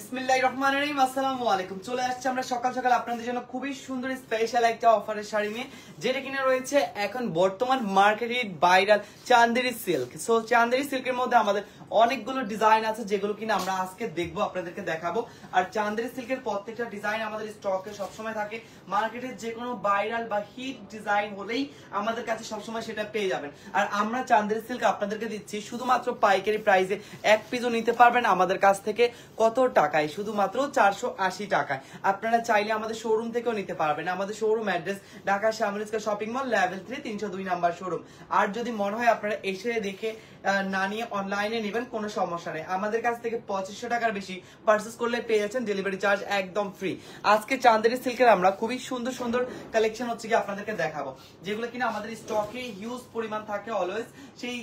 বিসমিল্লাহির রহমানির রহিম। আসসালামু আলাইকুম। চলে আসছে আমরা সকাল সকাল আপনাদের জন্য খুবই সুন্দর স্পেশাল একটা অফারের শাড়ি নিয়ে, যেটা কিনা রয়েছে এখন বর্তমান মার্কেটের viral Chanderi silk. So Chanderi সিল্কের মধ্যে আমাদের অনেকগুলো ডিজাইন আছে, যেগুলো কিনা আমরা আজকে দেখবো, আপনাদেরকে দেখাবো। আর চান্দেরি সিল্কের প্রত্যেকটা ডিজাইন আমাদের স্টকে সবসময় থাকে। মার্কেটের যে কোনো ভাইরাল বা হিট ডিজাইন হলেই আমাদের কাছে সবসময় সেটা পেয়ে যাবেন। আর আমরা চান্দেরি সিল্ক আপনাদেরকে দিচ্ছি শুধুমাত্র পাইকারি প্রাইসে। এক পিসও নিতে পারবেন আমাদের কাছ থেকে কত টাকায়? শুধুমাত্র 480 টাকায়। আপনারা চাইলে আমাদের শোরুম থেকেও নিতে পারবেন। আমাদের শোরুম অ্যাড্রেস ঢাকা শ্যামলিস্কা shopping mall level 3 302 number showroom. আর যদি মনে হয় আপনারা এসে দেখে না নিয়ে অনলাইনে নেবেন, কোনো সমস্যা নেই। আমাদের কাছ থেকে 2500 টাকার বেশি পারচেস করলে পেয়ে যাচ্ছেন ডেলিভারি চার্জ একদম ফ্রি। আজকে চান্দেরি সিল্কের আমরা খুবই সুন্দর সুন্দর কালেকশন হচ্ছে কি আপনাদেরকে দেখাবো, যেগুলো কিনা আমাদের স্টকে হিউজ পরিমাণ থাকে অলওয়েজ। সেই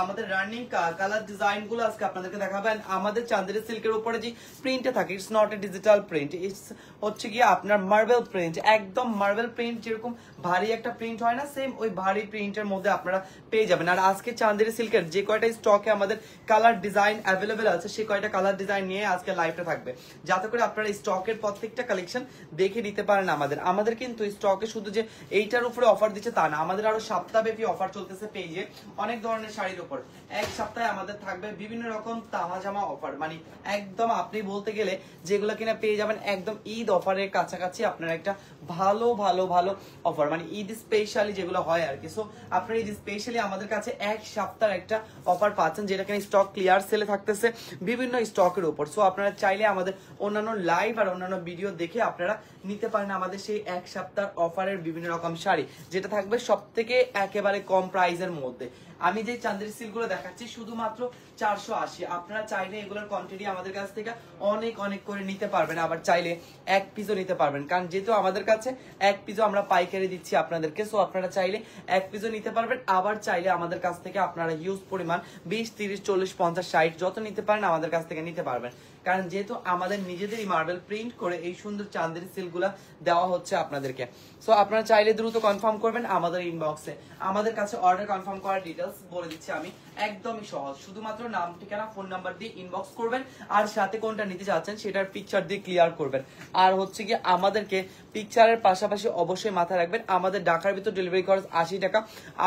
আমাদের রানিং কালার ডিজাইন গুলো আজকে আপনাদেরকে দেখাবেন। আমাদের চান্দেরি সিল্কের উপরে যে প্রিন্টে থাকে, it's not a digital print, it's হচ্ছে কি আপনার মার্বেল প্রিন্ট। একদম মার্বেল প্রিন্ট, যেরকম ভারী একটা প্রিন্ট হয় না, সেম ওই ভারী প্রিন্টের মধ্যে আপনারা পেয়ে যাবেন। আর আজকে চান্দেরি সিল্কের যে কয়টা স্টকে আমাদের কালার ডিজাইন অ্যাভেলেবেল আছে, সেই কয়টা কালার ডিজাইন নিয়ে আজকে লাইভটা থাকবে, যাতে করে আপনারা স্টকের প্রত্যেকটা কালেকশন দেখে নিতে পারেন। আমাদের কিন্তু স্টকে শুধু যে এইটার উপরে অফার দিচ্ছে তা না, আমাদের আরো সপ্তাহব্যাপী অফার চলতেছে পেজে অনেক ধরনের শাড়ির উপর। এক সপ্তাহে আমাদের থাকবে বিভিন্ন রকম তামাজামা অফার, মানে একদম আপনি বলতে গেলে যেগুলো কিনা পেয়ে যাবেন একদম ঈদ অফারের কাছাকাছি আপনার একটা ভালো ভালো ভালো অফার, মানে ঈদ স্পেশালি যেগুলো হয় আর কি। সো আপনারা ঈদ স্পেশালি আমাদের কাছে এক সপ্তাহের একটা অফার পাচ্ছেন, যেটা কিনা স্টক ক্লিয়ার সেলে থাকতেছে বিভিন্ন স্টকের উপর। সো আপনারা চাইলে আমাদের অন্যান্য লাইভ আর অন্যান্য ভিডিও দেখে আপনারা নিতে পারেন আমাদের সেই এক সপ্তাহ অফারের বিভিন্ন রকম শাড়ি, যেটা থাকবে সব থেকে একেবারে কম প্রাইসের মধ্যে। আমি যে চান্দেরি সিল্ক গুলো দেখাচ্ছি শুধুমাত্র 480। আপনারা চাইলে এগুলোর কোয়ান্টিটি আমাদের কাছ থেকে অনেক অনেক করে নিতে পারবেন, আবার চাইলে এক পিসও নিতে পারবেন, কারণ যেহেতু আমাদের কাছে এক পিসও আমরা পাইকারি দিচ্ছি আপনাদেরকে। সো আপনারা চাইলে এক পিসও নিতে পারবেন, আবার চাইলে আমাদের কাছ থেকে আপনারা হিউজ পরিমাণ 20 30 40 50 60 যত নিতে পারেন আমাদের কাছ থেকে নিতে পারবেন, কারণ যেহেতু আমাদের নিজেদেরই মার্বেল প্রিন্ট করে এই সুন্দর চান্দেরি সিল্ক গুলা দেওয়া হচ্ছে আপনাদেরকে। সো আপনারা চাইলে দ্রুত কনফার্ম করবেন আমাদের ইনবক্সে। আমাদের কাছে অর্ডার কনফার্ম করার ডিটেলস বলে দিচ্ছি আমি, একদমই সহজ। শুধুমাত্র নাম, ঠিকানা, ফোন নাম্বার দিয়ে ইনবক্স করবেন, আর সাথে কোনটা নিতে চাচ্ছেন সেটার পিকচার দিয়ে ক্লিয়ার করবেন। আর হচ্ছে কি আমাদেরকে পিকচারের পাশাপাশি অবশ্যই মাথায় রাখবেন, আমাদের ঢাকার ভিতর ডেলিভারি খরচ 80 টাকা,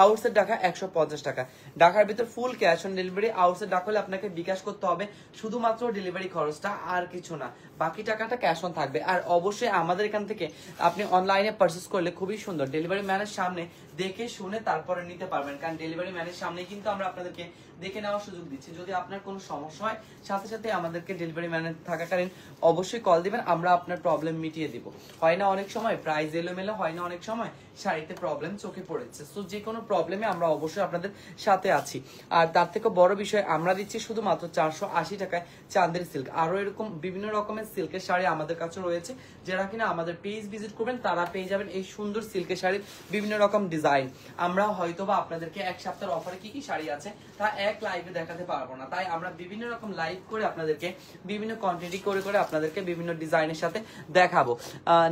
আউটসাইড ঢাকা 150 টাকা। ঢাকার ভিতর full cash on delivery, outside Dhaka হলে আপনাকে বিকাশ করতে হবে শুধুমাত্র ডেলিভারি খরচটা, আর কিছু না। বাকি টাকাটা ক্যাশ অন থাকবে। আর অবশ্যই আমাদের এখান থেকে আপনি অনলাইনে পারচেস করলে খুবই সুন্দর ডেলিভারি ম্যানের সামনে দেখে শুনে তারপরে নিতে পারবেন, কারণ ডেলিভারি ম্যানের সামনে কিন্তু আমরা আপনাদেরকে দেখে নেওয়ার সুযোগ দিচ্ছি। যদি আপনার কোনো সমস্যা হয় সাথে সাথে আমাদেরকে ডেলিভারি ম্যানের থাকাকালীন অবশ্যই কল দিবেন, আমরা আপনার প্রবলেম মিটিয়ে দিব। হয় না অনেক সময় প্রাইস এলোমেলো, হয় না অনেক সময় শাড়িতে প্রবলেম চোখে পড়েছে। সো যে কোনো প্রবলেমে আমরা অবশ্যই আপনাদের সাথে আছি। আর তার থেকে বড় বিষয়, আমরা দিচ্ছি শুধুমাত্র 480 টাকায় চান্দেরি সিল্ক। আরো এরকম বিভিন্ন রকমের সিল্কের শাড়ি আমাদের কাছে রয়েছে, যারা কিনা আমাদের পেজ ভিজিট করবেন তারা পেয়ে যাবেন এই সুন্দর সিল্কের শাড়ির বিভিন্ন রকম ডিজাইন। আমরা হয়তোবা আপনাদেরকে এক সপ্তাহের অফারে কি কি শাড়ি আছে তা এক লাইভে দেখাতে পারবো না, তাই আমরা বিভিন্ন রকম লাইভ করে আপনাদেরকে বিভিন্ন কোয়ান্টিটি করে করে আপনাদেরকে বিভিন্ন ডিজাইনের সাথে দেখাবো।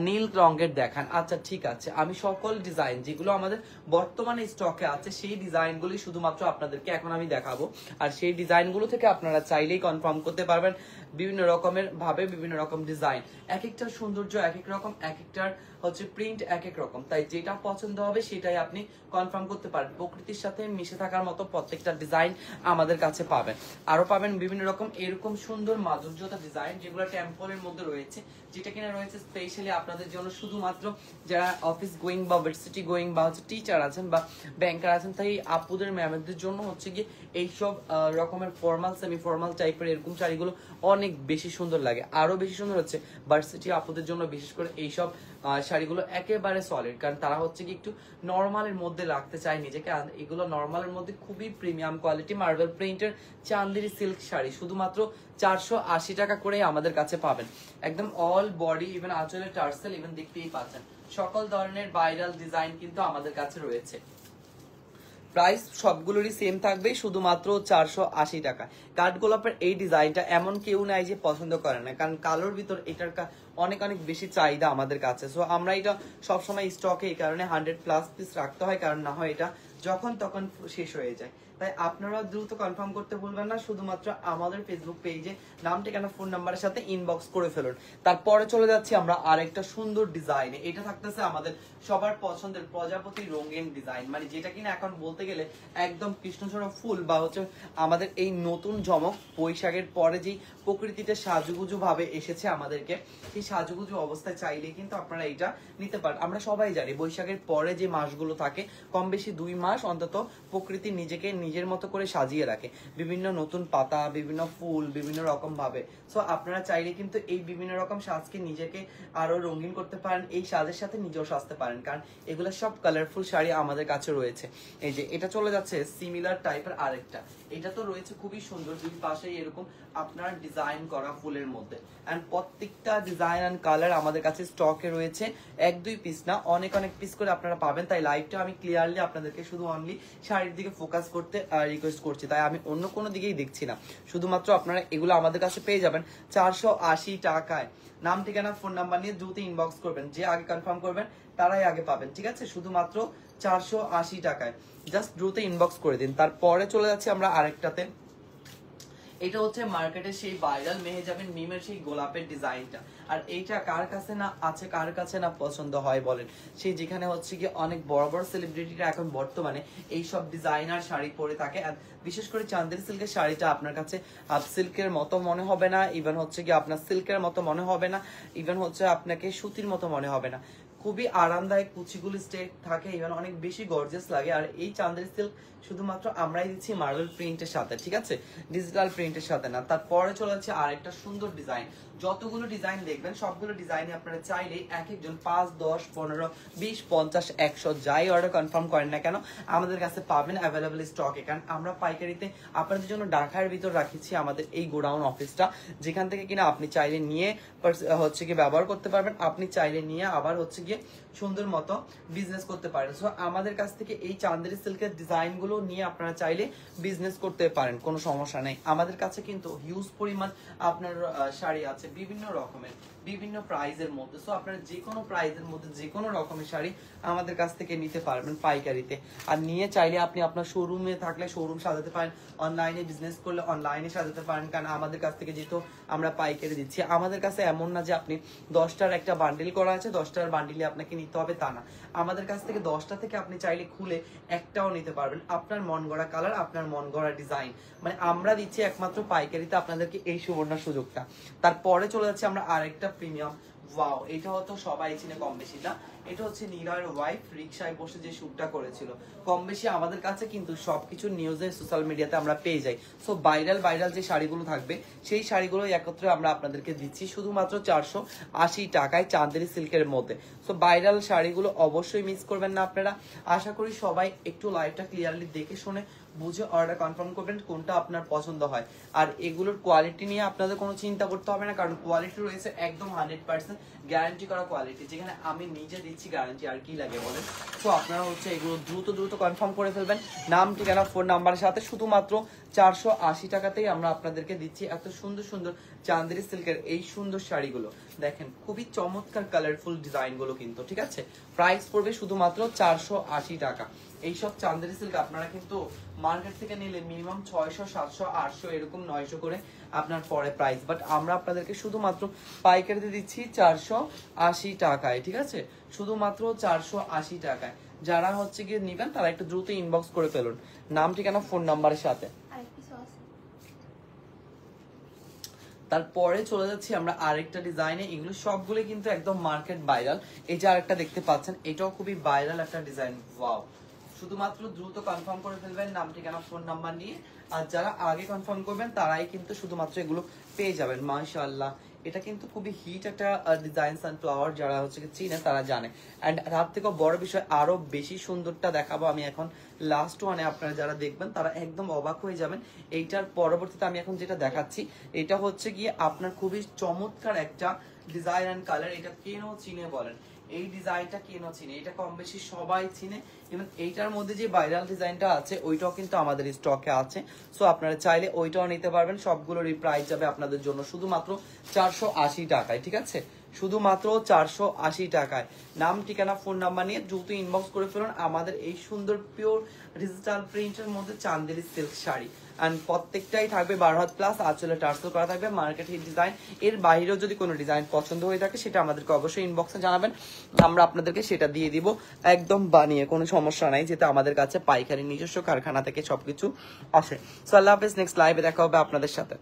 নীল রঙের দেখান, আচ্ছা ঠিক আছে, আমি সকল ডিজাইন যেগুলো আমাদের বর্তমানে স্টকে আছে সেই ডিজাইনগুলি শুধুমাত্র আপনাদেরকে এখন আমি দেখাবো। আর সেই ডিজাইনগুলো থেকে আপনারা চাইলেই কনফার্ম করতে পারবেন বিভিন্ন রকমের ভাবে বিভিন্ন রকম ডিজাইন। এক একটার সৌন্দর্য এক এক রকম, এক একটার হচ্ছে প্রিন্ট এক এক রকম, তাই যেটা পছন্দ হবে সেটাই আপনি কনফার্ম করতে পারেন। প্রকৃতির সাথে মিশে থাকার মতো প্রত্যেকটা ডিজাইন আমাদের কাছে পাবেন। আরো পাবেন বিভিন্ন রকম এরকম সুন্দর মাধুর্যতা ডিজাইন, যেগুলো টেম্পলের মধ্যে রয়েছে, যেটা কিনা রয়েছে স্পেশালি আপনাদের জন্য শুধুমাত্র যারা অফিস গোয়িং বা ভার্সিটি গোয়িং বা হচ্ছে টিচার আছেন বা ব্যাংকার আছেন, তাই আপুদের ম্যামদের জন্য হচ্ছে গিয়ে এইসব রকমের ফর্মাল সেমি ফর্মাল টাইপের এরকম শাড়িগুলো অনেক বেশি সুন্দর লাগে। আরো বেশি সুন্দর হচ্ছে ভার্সিটি আপুদের জন্য, বিশেষ করে এইসব শাড়িগুলো একেবারে সলিড, কারণ তারা হচ্ছে কি একটু নর্মালের মধ্যে রাখতে চায় নিজেকে। এগুলো নর্মালের মধ্যে খুবই প্রিমিয়াম কোয়ালিটি মার্বেল প্রিন্টের চান্দেরি সিল্ক শাড়ি শুধুমাত্র 480 টাকা করেই আমাদের কাছে পাবেন। একদম অল বডি, ইভেন আঁচলের টার্সেল, ইভেন দেখতেই পাচ্ছেন সকল ধরনের ভাইরাল ডিজাইন কিন্তু আমাদের কাছে রয়েছে। প্রাইস সবগুলোরই সেম থাকবে, শুধুমাত্র 480 টাকা। কাঠগোলাপের এই ডিজাইনটা এমন কেউ নাই যে পছন্দ করে না, কারণ কালোর ভিতর এটার অনেক অনেক বেশি চাহিদা আমাদের কাছে। সো আমরা এটা সবসময় স্টকে এই কারণে 100+ পিস রাখতে হয়, কারণ না হয় এটা যখন তখন শেষ হয়ে যায়। তাই আপনারা দ্রুত কনফার্ম করতে ভুলবেন না, শুধুমাত্র আমাদের ফেসবুক পেজে নাম ঠিকানা ফোন নাম্বারের সাথে ইনবক্স করে ফেলুন। তারপরে চলে যাচ্ছি আমরা আরেকটা সুন্দর ডিজাইনে। এটা থাকতেছে আমাদের সবার পছন্দের প্রজাপতি রঙিন ডিজাইন, মানে যেটা কিনা এখন বলতে গেলে একদম কৃষ্ণচূড়া ফুল বা হচ্ছে আমাদের এই নতুন জমক বৈশাখের পরে যেই প্রকৃতিতে সাজুগুজু ভাবে এসেছে আমাদেরকে, সেই সাজুগুজু অবস্থায় চাইলে কিন্তু আপনারা এটা নিতে পারেন। আমরা সবাই জানি বৈশাখের পরে যে মাসগুলো থাকে কম বেশি 2 মাস অন্তত প্রকৃতি নিজেকে নিজের মতো করে সাজিয়ে রাখে, বিভিন্ন নতুন পাতা, বিভিন্ন ফুল, বিভিন্ন রকম ভাবে। সো আপনারা চাইলে কিন্তু এই বিভিন্ন রকম সাজকে নিজেকে আরো রঙিন করতে পারেন, এই সাজের সাথে নিজেও সাজতে পারেন, কারণ এগুলো সব কালারফুল শাড়ি আমাদের কাছে রয়েছে। এই যে এটা চলে যাচ্ছে সিমিলার টাইপের আরেকটা, এটা তো রয়েছে খুবই সুন্দর, দুই পাশেই এরকম আপনার ডিজাইন করা ফুলের মধ্যে। এন্ড প্রত্যেকটা ডিজাইন এন্ড কালার আমাদের কাছে স্টকে রয়েছে, 1-2 পিস না, অনেক অনেক পিস করে আপনারা পাবেন। তাই লাইভটা আমি ক্লিয়ারলি আপনাদেরকে শুধু অনলি শাড়ির দিকে ফোকাস করতে রিকোয়েস্ট করছি, তাই আমি অন্য কোনো দিকেই দেখছি না। শুধুমাত্র আপনারা এগুলো আমাদের কাছে পেয়ে যাবেন 480 টাকায়। নাম ঠিকানা ফোন নাম্বার নিয়ে দ্রুত ইনবক্স করবেন, যে আগে কনফার্ম করবেন তারাই আগে পাবেন, ঠিক আছে? শুধুমাত্র 480 টাকায়, জাস্ট দ্রুত ইনবক্স করে দিন। তারপরে চলে যাচ্ছি আমরা আরেকটাতে। এটা হচ্ছে মার্কেটে সেই ভাইরাল মেহেজাবিন মিমের সেই গোলাপের ডিজাইনটা। আর এইটা কার কাছে না আছে, কার কাছে না পছন্দ হয় বলেন? সেই যেখানে হচ্ছে কি অনেক বড় বড় সেলিব্রিটিরা এখন বর্তমানে এই সব ডিজাইনার শাড়ি পরে থাকে। আর বিশেষ করে চান্দেরি সিল্কের শাড়িটা আপনার কাছে সিল্কের মতো মনে হবে না, ইভেন হচ্ছে কি আপনার সিল্কের মতো মনে হবে না, ইভেন হচ্ছে আপনাকে সুতির মতো মনে হবে না, খুবই আরামদায়ক, কুচিগুলো স্ট্রেট থাকে, ইভেন অনেক বেশি গর্জিয়াস লাগে। আর এই চান্দেরি সিল্ক শুধুমাত্র আমরাই দিচ্ছি মার্বেল প্রিন্টের সাথে, ঠিক আছে? ডিজিটাল প্রিন্টের সাথে না। তারপরে চলে যাচ্ছে আরেকটা সুন্দর ডিজাইন। যতগুলো ডিজাইন দেখবেন সবগুলো ডিজাইনে আপনারা চাইলে এক একজন 5, 10, 15, 20, 50, 100 যাই অর্ডার কনফার্ম করেন না কেন আমাদের কাছে পাবেন অ্যাভেলেবল স্টকে। কারণ আমরা পাইকারিতে আপনাদের জন্য ঢাকার ভিতর রাখিছি আমাদের এই গোডাউন অফিসটা, যেখান থেকে কিনা আপনি চাইলে নিয়ে হচ্ছে কি ব্যবহার করতে পারবেন, আপনি চাইলে নিয়ে আবার হচ্ছে গিয়ে সুন্দর মতো বিজনেস করতে পারেন। সো আমাদের কাছ থেকে এই চান্দেরি সিল্কের ডিজাইন গুলো নিয়ে আপনারা চাইলে বিজনেস করতে পারেন, কোনো সমস্যা নেই। আমাদের কাছে কিন্তু হিউজ পরিমাণ আপনার শাড়ি আছে বিভিন্ন রকমের, বিভিন্ন প্রাইজের মধ্যে। সো আপনারা যে কোনো প্রাইজের মধ্যে যে কোনো রকমের শাড়ি আমাদের কাছ থেকে নিতে পারবেন পাইকারিতে। আর নিয়ে চাইলে আপনি আপনার শোরুমে থাকলে শোরুম সাজাতে পারেন, অনলাইনে বিজনেস করলে অনলাইনে সাজাতে পারেন। কারণ আমাদের কাছ থেকে যেহেতু আমরা পাইকারি দিচ্ছি, আমাদের কাছে এমন না যে আপনি 10টার একটা বান্ডিল করা আছে 10টার বান্ডিলে আপনাকে নিতে হবে, তা না। আমাদের কাছ থেকে 10টা থেকে আপনি চাইলে খুলে একটাও নিতে পারবেন, আপনার মন গড়া কালার, আপনার মন গড়া ডিজাইন। মানে আমরা দিচ্ছি একমাত্র পাইকারিতে আপনাদেরকে এই সুবর্ণ সুযোগটা। তারপরে চলে যাচ্ছে আমরা আরেকটা প্রিমিয়াম। ওয়াও, এটা হয়তো সবাই চিনে কম বেশি না, এটা হচ্ছে নিলয়ের ওয়াইফ রিকশায় বসে যে শুটটা করেছিল। কম বেশি আমাদের কাছে কিন্তু সবকিছু নিউজে সোশ্যাল মিডিয়াতে আমরা পেয়ে যাই। সো ভাইরাল যে শাড়িগুলো থাকবে সেই শাড়িগুলো একত্রে আমরা আপনাদেরকে দিচ্ছি শুধুমাত্র 480 টাকায় চান্দেরি সিল্কের মধ্যে। সো ভাইরাল শাড়িগুলো অবশ্যই মিস করবেন না আপনারা। আশা করি সবাই একটু লাইভটা ক্লিয়ারলি দেখে শুনে বুঝে অর্ডার কনফার্ম করবেন কোনটা আপনার পছন্দ হয়। আর এগুলোর কোয়ালিটি নিয়ে আপনাদের কোনো চিন্তা করতে হবে না, কারণ কোয়ালিটি রয়েছে একদম 100% গ্যারান্টি করা কোয়ালিটি, যেখানে আমি নিজে দিচ্ছি গ্যারান্টি, আর কি লাগে বলেন? তো আপনারা হচ্ছে এগুলো দ্রুত কনফার্ম করে ফেলবেন নাম ঠিকানা ফোন নাম্বারের সাথে। শুধুমাত্র 480 টাকাতেই আমরা আপনাদেরকে দিচ্ছি এত সুন্দর সুন্দর চান্দেরি সিল্কের এই সুন্দর শাড়িগুলো। দেখেন খুবই চমৎকার কালারফুল ডিজাইন গুলো কিন্তু, ঠিক আছে? প্রাইস পড়বে শুধুমাত্র 480 টাকা। এইসব চান্দেরি সিল্ক আপনারা কিন্তু মার্কেট থেকে নিলে মিনিমাম 600, 700, 800 এরকম 900 করে আপনার পরে প্রাইস, বাট আমরা আপনাদেরকে শুধুমাত্র পাইকারিতে দিচ্ছি 480 টাকায়, ঠিক আছে? শুধুমাত্র 480 টাকায়। যারা হচ্ছে গিয়ে নিবেন তারা একটু দ্রুত ইনবক্স করে ফেলুন নাম ঠিকানা ফোন নাম্বারের সাথে। তারপরে চলে যাচ্ছি আমরা আরেকটা ডিজাইনে। এগুলো সবগুলো কিন্তু একদম মার্কেট ভাইরাল। এই যে আরেকটা দেখতে পাচ্ছেন, এটাও খুবই ভাইরাল একটা ডিজাইন। ওয়াও, শুধুমাত্র দ্রুত কনফার্ম করে ফেলবেন নাম ঠিকানা ফোন নাম্বার নিয়ে। আর যারা আগে কনফার্ম করবেন তারাই কিন্তু শুধুমাত্র এগুলো পেয়ে যাবেন। মাশাআল্লাহ, এটা কিন্তু খুবই হিট একটা ডিজাইন, সানফ্লাওয়ার যারা হচ্ছে চিনে তারা জানে। অ্যান্ড তার থেকেও বড় বিষয় আরো বেশি সুন্দরটা দেখাবো আমি এখন লাস্ট ওয়ানে। আপনারা যারা দেখবেন তারা একদম অবাক হয়ে যাবেন। এইটার পরবর্তীতে আমি এখন যেটা দেখাচ্ছি এটা হচ্ছে গিয়ে আপনার খুবই চমৎকার একটা ডিজাইন অ্যান্ড কালার। এটা কেন চিনে বলেন? এই ডিজাইনটা কেন চিনে? এটা কম বেশি সবাই চিনে। এবং এইটার মধ্যে যে ভাইরাল ডিজাইনটা আছে ওইটাও কিন্তু আমাদের স্টকে আছে। সো আপনারা চাইলে ওইটাও নিতে পারবেন। সবগুলোরই প্রাইস যাবে আপনাদের জন্য শুধুমাত্র 480 টাকায়, ঠিক আছে? শুধুমাত্র 480 টাকায়। নাম, ঠিকানা, ফোন নাম্বার নিয়ে দ্রুত ইনবক্স করে ফেলুন আমাদের এই সুন্দর পিওর ডিজিটাল প্রিন্টের মধ্যে চান্দেরি সিল্ক শাড়ি। অ্যান্ড প্রত্যেকটাই থাকবে 12 হাত প্লাস, আঁচলে টার্সেল করা থাকবে মার্কেট হিট ডিজাইন। এর বাইরেও যদি কোনো ডিজাইন পছন্দ হয়ে থাকে সেটা আমাদেরকে অবশ্যই ইনবক্সে জানাবেন, আমরা আপনাদেরকে সেটা দিয়ে দিব একদম বানিয়ে, কোনো সমস্যা নাই, যেটা আমাদের কাছে পাইকারি নিজস্ব কারখানা থেকে সবকিছু আসে। সো আল্লাহ হাফেজ, নেক্সট লাইভে দেখা হবে আপনাদের সাথে।